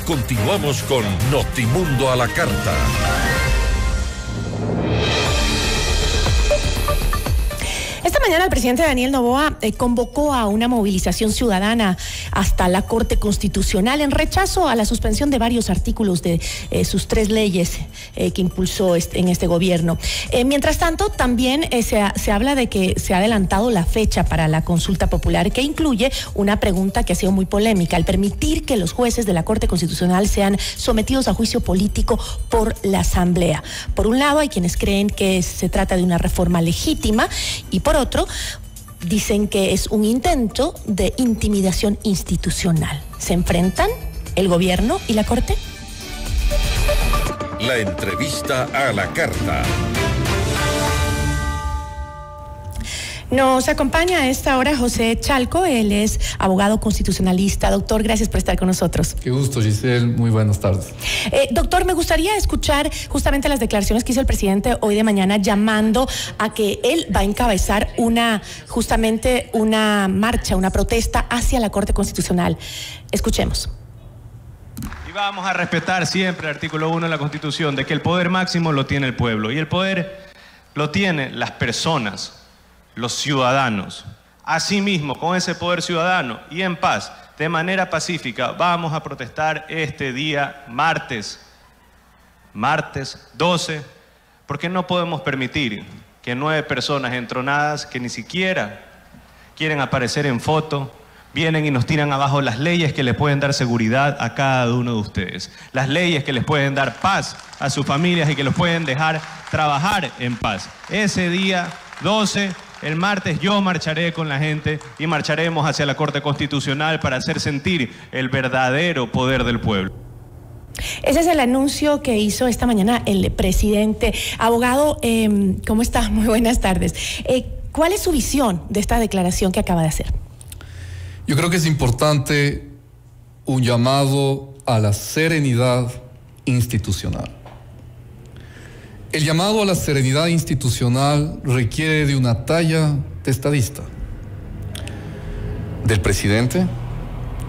Continuamos con Notimundo a la Carta. Esta mañana el presidente Daniel Noboa convocó a una movilización ciudadana hasta la Corte Constitucional en rechazo a la suspensión de varios artículos de sus 3 leyes que impulsó en este gobierno. Mientras tanto, también se habla de que se ha adelantado la fecha para la consulta popular, que incluye una pregunta que ha sido muy polémica: al permitir que los jueces de la Corte Constitucional sean sometidos a juicio político por la Asamblea. Por un lado, hay quienes creen que se trata de una reforma legítima, y por otro, dicen que es un intento de intimidación institucional. ¿Se enfrentan el gobierno y la Corte? La entrevista a la carta. Nos acompaña a esta hora José Chalco, él es abogado constitucionalista. Doctor, gracias por estar con nosotros. Qué gusto, Giselle, muy buenas tardes. Doctor, me gustaría escuchar justamente las declaraciones que hizo el presidente hoy de mañana, llamando a que él va a encabezar justamente una marcha, una protesta hacia la Corte Constitucional. Escuchemos. Y vamos a respetar siempre el artículo 1 de la Constitución, de que el poder máximo lo tiene el pueblo, y el poder lo tienen las personas, los ciudadanos. Asimismo, con ese poder ciudadano y en paz, de manera pacífica, vamos a protestar este día martes 12, porque no podemos permitir que 9 personas entronadas, que ni siquiera quieren aparecer en foto, vienen y nos tiran abajo las leyes que les pueden dar seguridad a cada uno de ustedes, las leyes que les pueden dar paz a sus familias y que los pueden dejar trabajar en paz. Ese día 12, el martes, yo marcharé con la gente y marcharemos hacia la Corte Constitucional para hacer sentir el verdadero poder del pueblo. Ese es el anuncio que hizo esta mañana el presidente. Abogado, ¿cómo está? Muy buenas tardes. ¿Cuál es su visión de esta declaración que acaba de hacer? Yo creo que es importante un llamado a la serenidad institucional. El llamado a la serenidad institucional requiere de una talla de estadista, del presidente,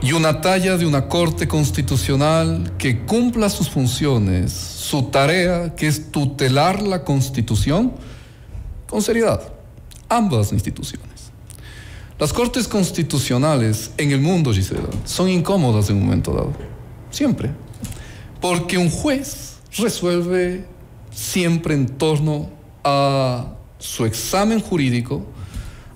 y una talla de una Corte Constitucional que cumpla sus funciones, su tarea, que es tutelar la Constitución con seriedad, ambas instituciones. Las Cortes Constitucionales en el mundo, Gisela, son incómodas en un momento dado, siempre, porque un juez resuelve siempre en torno a su examen jurídico,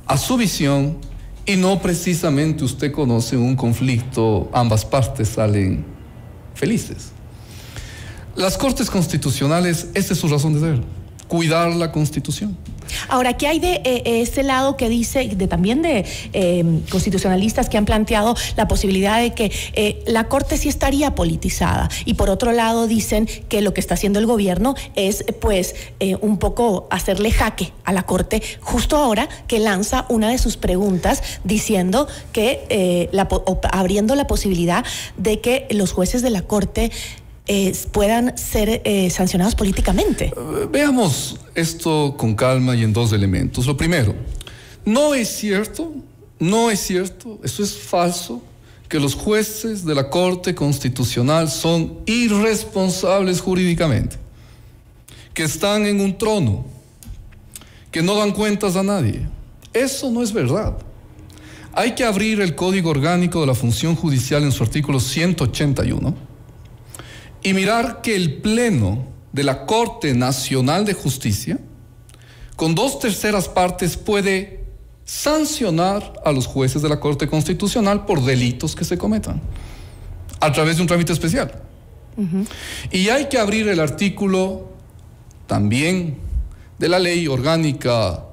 a su visión, y no precisamente, usted conoce, un conflicto, ambas partes salen felices. Las Cortes Constitucionales, esa es su razón de ser, cuidar la Constitución. Ahora, ¿qué hay de ese lado que dice, también de constitucionalistas que han planteado la posibilidad de que la Corte sí estaría politizada? Y por otro lado dicen que lo que está haciendo el gobierno es un poco hacerle jaque a la Corte justo ahora que lanza una de sus preguntas diciendo que abriendo la posibilidad de que los jueces de la Corte puedan ser sancionados políticamente. Veamos esto con calma y en 2 elementos. Lo primero, no es cierto, eso es falso, que los jueces de la Corte Constitucional son irresponsables jurídicamente, que están en un trono, que no dan cuentas a nadie. Eso no es verdad. Hay que abrir el Código Orgánico de la Función Judicial en su artículo 181 y mirar que el Pleno de la Corte Nacional de Justicia, con 2/3 partes, puede sancionar a los jueces de la Corte Constitucional por delitos que se cometan, a través de un trámite especial. Y hay que abrir el artículo también de la Ley Orgánica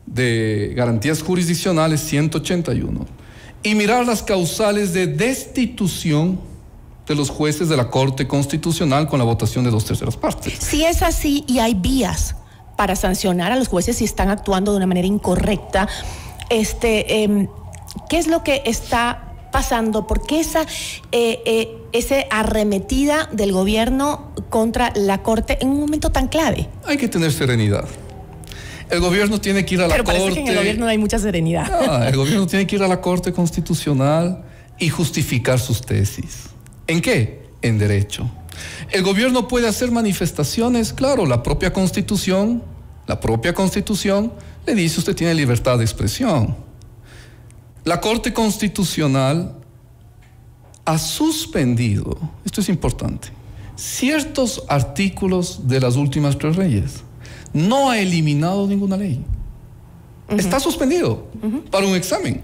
de Garantías Jurisdiccionales 181 y mirar las causales de destitución de los jueces de la Corte Constitucional con la votación de 2/3 partes. Si es así y hay vías para sancionar a los jueces si están actuando de una manera incorrecta, ¿qué es lo que está pasando? ¿Por qué esa arremetida del gobierno contra la Corte en un momento tan clave? Hay que tener serenidad. El gobierno tiene que ir a la Corte. Pero parece que en el gobierno no hay mucha serenidad. El gobierno tiene que ir a la Corte Constitucional y justificar sus tesis. ¿En qué? en derecho. El gobierno puede hacer manifestaciones, claro, la propia Constitución le dice usted tiene libertad de expresión. La Corte Constitucional ha suspendido, esto es importante, ciertos artículos de las últimas 3 leyes. No ha eliminado ninguna ley. Está suspendido para un examen.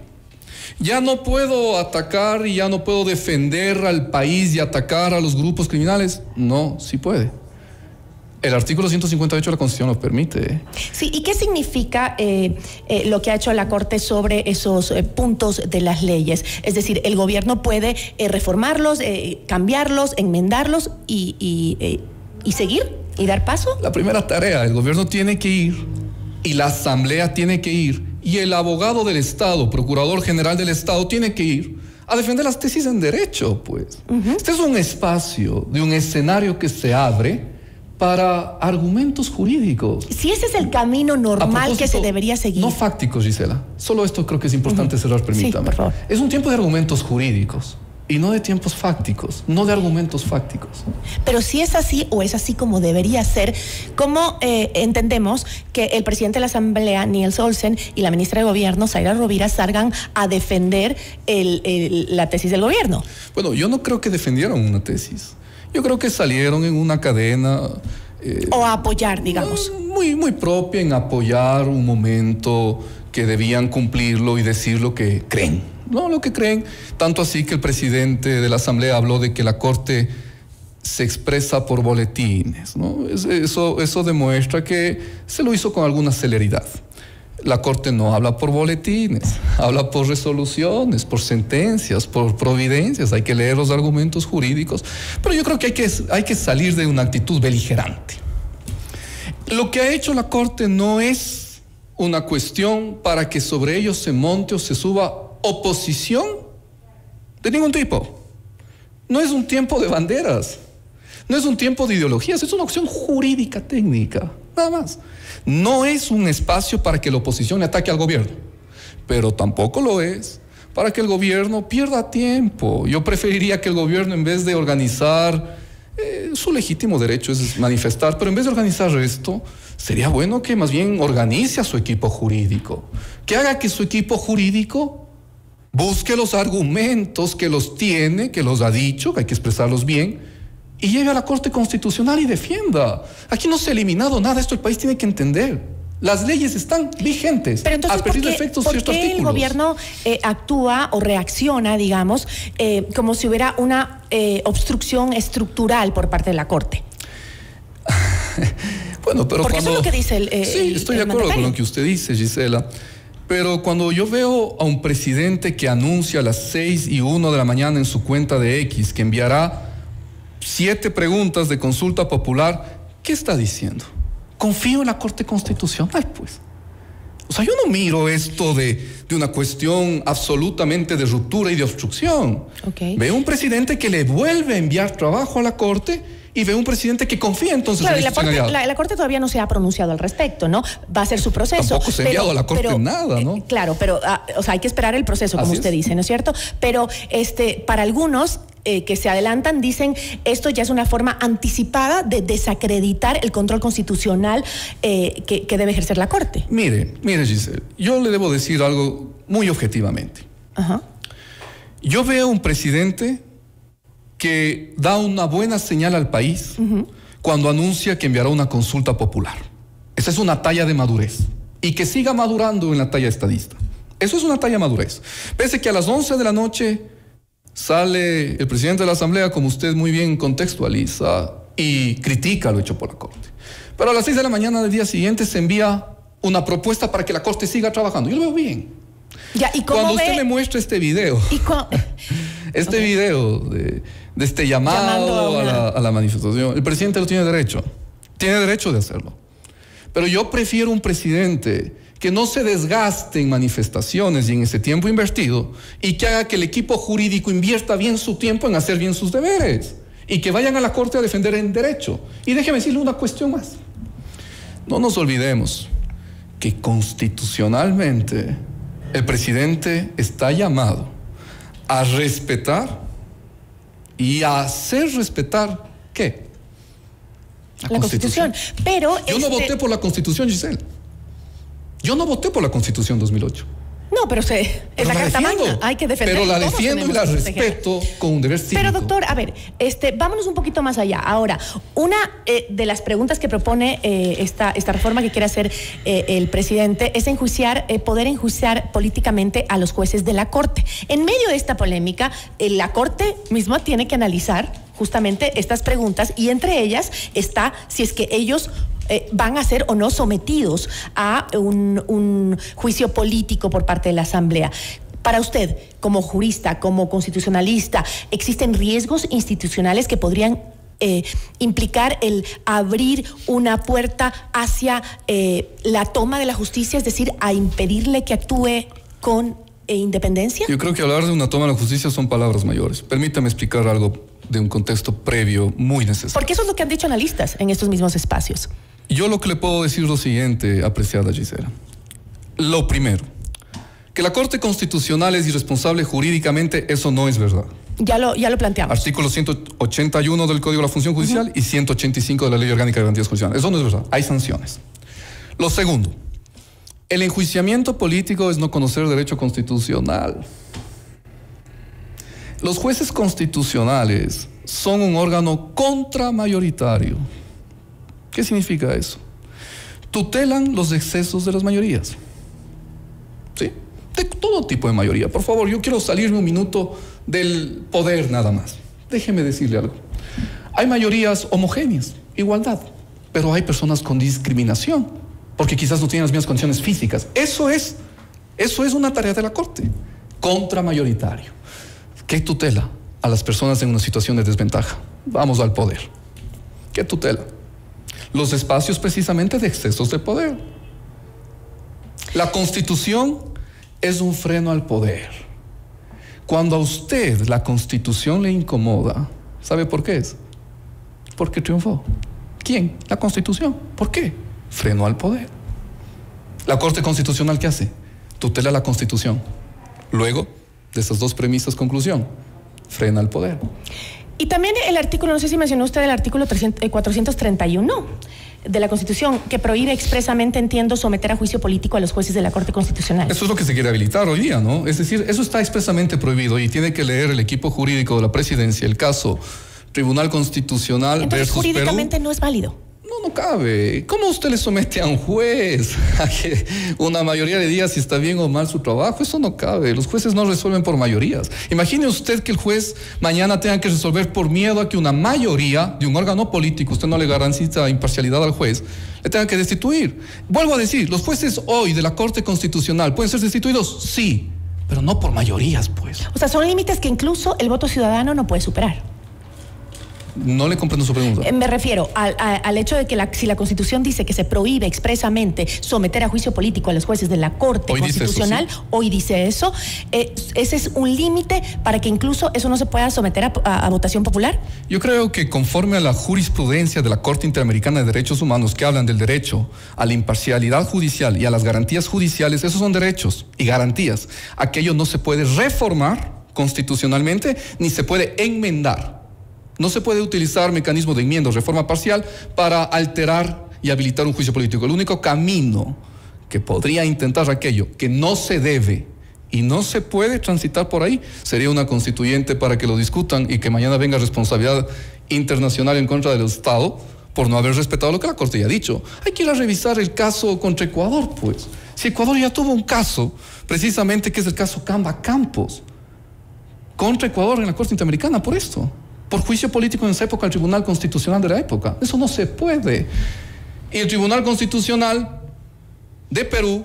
Ya no puedo atacar y ya no puedo defender al país y atacar a los grupos criminales. No, sí puede. El artículo 158 de la Constitución lo permite. Sí, ¿y qué significa lo que ha hecho la Corte sobre esos puntos de las leyes? Es decir, el gobierno puede reformarlos, cambiarlos, enmendarlos y seguir y dar paso. La primera tarea, el gobierno tiene que ir y la Asamblea tiene que ir y el abogado del Estado, Procurador General del Estado, tiene que ir a defender las tesis en derecho, pues. Este es un espacio de un escenario que se abre para argumentos jurídicos. Si ese es el camino normal que se debería seguir. No fácticos, Gisela. Solo esto creo que es importante cerrar, permítame. Sí, por favor. Es un tiempo de argumentos jurídicos y no de tiempos fácticos, no de argumentos fácticos. Pero si es así o es así como debería ser, ¿cómo entendemos que el presidente de la Asamblea, Niels Olsen, y la ministra de Gobierno, Zaira Rovira, salgan a defender la tesis del gobierno? Bueno, yo no creo que defendieron una tesis. Yo creo que salieron en una cadena... o a apoyar, digamos. Muy propia en apoyar un momento que debían cumplirlo y decir lo que creen. No, lo que creen. Tanto así que el presidente de la Asamblea habló de que la Corte se expresa por boletines, ¿no? Eso demuestra que se lo hizo con alguna celeridad. La Corte no habla por boletines, habla por resoluciones, por sentencias, por providencias. Hay que leer los argumentos jurídicos. Pero yo creo que hay que salir de una actitud beligerante. Lo que ha hecho la Corte no es una cuestión para que sobre ellos se monte o se suba oposición de ningún tipo. No es un tiempo de banderas, no es un tiempo de ideologías, es una acción jurídica técnica, nada más. No es un espacio para que la oposición le ataque al gobierno, pero tampoco lo es para que el gobierno pierda tiempo. Yo preferiría que el gobierno, en vez de organizar, su legítimo derecho es manifestar, pero en vez de organizar esto, sería bueno que más bien organice a su equipo jurídico, que haga que su equipo jurídico busque los argumentos que los tiene, que los ha dicho, que hay que expresarlos bien, y lleve a la Corte Constitucional y defienda. Aquí no se ha eliminado nada, esto el país tiene que entender. Las leyes están vigentes. Pero entonces, ¿por qué el gobierno actúa o reacciona, digamos, como si hubiera una obstrucción estructural por parte de la Corte? Bueno, pero porque eso es lo que dice sí, estoy de acuerdo con lo que usted dice, Gisela. Pero cuando yo veo a un presidente que anuncia a las 6:01 de la mañana en su cuenta de X que enviará 7 preguntas de consulta popular, ¿qué está diciendo? Confío en la Corte Constitucional, pues. O sea, yo no miro esto de una cuestión absolutamente de ruptura y de obstrucción. Okay. Veo un presidente que le vuelve a enviar trabajo a la Corte y veo un presidente que confía entonces en la Corte todavía no se ha pronunciado al respecto, ¿no? Va a ser su proceso. Tampoco se ha enviado a la Corte nada, ¿no? Claro, pero o sea, hay que esperar el proceso, como usted dice, ¿no es cierto? Pero para algunos que se adelantan dicen esto ya es una forma anticipada de desacreditar el control constitucional que debe ejercer la Corte. Mire, Giselle, yo le debo decir algo muy objetivamente. Ajá. Yo veo un presidente que da una buena señal al país cuando anuncia que enviará una consulta popular. Esa es una talla de madurez. Y que siga madurando en la talla estadista. Eso es una talla de madurez. Pese que a las 11 de la noche sale el presidente de la Asamblea, como usted muy bien contextualiza, y critica lo hecho por la Corte. Pero a las 6 de la mañana del día siguiente se envía una propuesta para que la Corte siga trabajando. Yo lo veo bien. Ya, ¿y cómo cuando usted me muestra este video, video de este llamado a la manifestación, el presidente lo tiene derecho de hacerlo. Pero yo prefiero un presidente que no se desgaste en manifestaciones y en ese tiempo invertido y que haga que el equipo jurídico invierta bien su tiempo en hacer bien sus deberes y que vayan a la Corte a defender el derecho. Y déjeme decirle una cuestión más. No nos olvidemos que constitucionalmente el presidente está llamado a respetar y hacer respetar, ¿qué? La Constitución. Pero yo no voté por la Constitución, Giselle. Yo no voté por la Constitución 2008. No, pero es la Carta Magna, hay que defenderla. Pero la defiendo y la respeto con un deber cívico. Pero doctor, a ver, vámonos un poquito más allá. Ahora, una de las preguntas que propone esta reforma que quiere hacer el presidente es poder enjuiciar políticamente a los jueces de la Corte. En medio de esta polémica, la Corte misma tiene que analizar justamente estas preguntas y entre ellas está si es que ellos van a ser o no sometidos a un juicio político por parte de la Asamblea. Para usted, como jurista, como constitucionalista, ¿existen riesgos institucionales que podrían implicar el abrir una puerta hacia la toma de la justicia, es decir, a impedirle que actúe con independencia? Yo creo que hablar de una toma de la justicia son palabras mayores. Permítame explicar algo de un contexto previo muy necesario. Porque eso es lo que han dicho analistas en estos mismos espacios. Yo lo que le puedo decir es lo siguiente, apreciada Gisela. Lo primero, que la Corte Constitucional es irresponsable jurídicamente, eso no es verdad. Ya lo planteamos. Artículo 181 del Código de la Función Judicial y 185 de la Ley Orgánica de Garantías Constitucionales. Eso no es verdad, hay sanciones. Lo segundo, el enjuiciamiento político es no conocer derecho constitucional. Los jueces constitucionales son un órgano contramayoritario. ¿Qué significa eso? Tutelan los excesos de las mayorías. ¿Sí? De todo tipo de mayoría. Por favor, yo quiero salirme un minuto del poder nada más. Déjeme decirle algo. Hay mayorías homogéneas, igualdad, pero hay personas con discriminación, porque quizás no tienen las mismas condiciones físicas. Eso es una tarea de la Corte. Contramayoritario. ¿Qué tutela a las personas en una situación de desventaja? Vamos al poder. ¿Qué tutela? Los espacios precisamente de excesos de poder. La Constitución es un freno al poder. Cuando a usted la Constitución le incomoda, ¿sabe por qué es? Porque triunfó. ¿Quién? La Constitución. ¿Por qué? Freno al poder. La Corte Constitucional, ¿qué hace? Tutela la Constitución. Luego, de esas dos premisas, conclusión, frena al poder. Y también el artículo, no sé si mencionó usted el artículo 431 de la Constitución, que prohíbe expresamente, entiendo, someter a juicio político a los jueces de la Corte Constitucional. Eso es lo que se quiere habilitar hoy día, ¿no? Es decir, eso está expresamente prohibido y tiene que leer el equipo jurídico de la presidencia el caso Tribunal Constitucional. Entonces, versus jurídicamente Perú. No es válido. No cabe. ¿Cómo usted le somete a un juez a que una mayoría le diga si está bien o mal su trabajo? Eso no cabe. Los jueces no resuelven por mayorías. Imagine usted que el juez mañana tenga que resolver por miedo a que una mayoría de un órgano político, usted no le garantiza imparcialidad al juez, le tenga que destituir. Vuelvo a decir, los jueces hoy de la Corte Constitucional pueden ser destituidos, sí, pero no por mayorías, pues. O sea, son límites que incluso el voto ciudadano no puede superar. No le comprendo su pregunta. Me refiero al hecho de que si la Constitución dice que se prohíbe expresamente someter a juicio político a los jueces de la Corte Constitucional, hoy dice eso, ¿ese es un límite para que incluso eso no se pueda someter a votación popular? Yo creo que conforme a la jurisprudencia de la Corte Interamericana de Derechos Humanos, que hablan del derecho a la imparcialidad judicial y a las garantías judiciales, esos son derechos y garantías. Aquello no se puede reformar constitucionalmente ni se puede enmendar. No se puede utilizar mecanismo de enmienda o reforma parcial para alterar y habilitar un juicio político. El único camino que podría intentar aquello que no se debe y no se puede transitar por ahí sería una constituyente para que lo discutan y que mañana venga responsabilidad internacional en contra del Estado por no haber respetado lo que la Corte ya ha dicho. Hay que ir a revisar el caso contra Ecuador, pues. Si Ecuador ya tuvo un caso, precisamente que es el caso Camba Campos, contra Ecuador en la Corte Interamericana por esto. Por juicio político en esa época, el Tribunal Constitucional de la época. Eso no se puede. Y el Tribunal Constitucional de Perú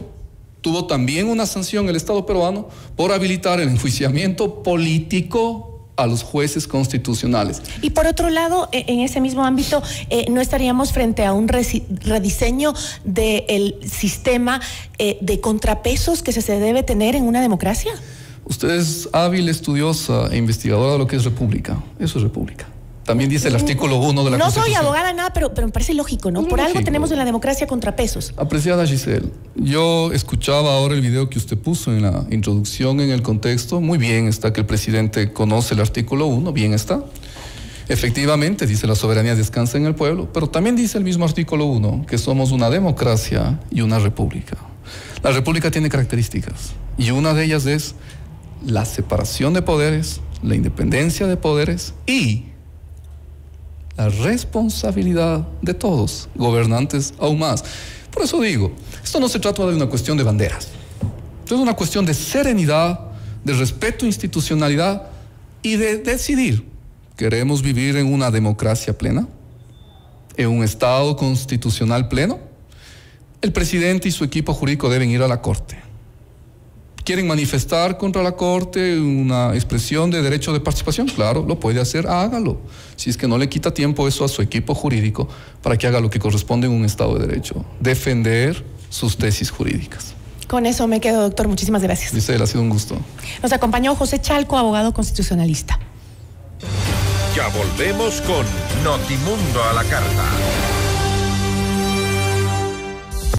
tuvo también una sanción, el Estado peruano, por habilitar el enjuiciamiento político a los jueces constitucionales. Y por otro lado, en ese mismo ámbito, ¿no estaríamos frente a un rediseño del sistema de contrapesos que se debe tener en una democracia? Usted es hábil, estudiosa e investigadora de lo que es república. Eso es república. También dice el artículo 1 de la Constitución. No soy abogada nada, pero me parece lógico, ¿no? Por algo lógico. tenemos en la democracia contrapesos. Apreciada Giselle, yo escuchaba ahora el video que usted puso en la introducción, en el contexto. Muy bien está que el presidente conoce el artículo 1, bien está. Efectivamente, dice la soberanía descansa en el pueblo, pero también dice el mismo artículo 1 que somos una democracia y una república. La república tiene características y una de ellas es la separación de poderes, la independencia de poderes y la responsabilidad de todos, gobernantes aún más. Por eso digo, esto no se trata de una cuestión de banderas. Esto es una cuestión de serenidad, de respeto, institucionalidad y de decidir. ¿Queremos vivir en una democracia plena? ¿En un Estado constitucional pleno? El presidente y su equipo jurídico deben ir a la Corte. ¿Quieren manifestar contra la Corte una expresión de derecho de participación? Claro, lo puede hacer, hágalo. Si es que no le quita tiempo eso a su equipo jurídico para que haga lo que corresponde en un Estado de Derecho. Defender sus tesis jurídicas. Con eso me quedo, doctor. Muchísimas gracias. Giselle, ha sido un gusto. Nos acompañó José Chalco, abogado constitucionalista. Ya volvemos con Notimundo a la Carta.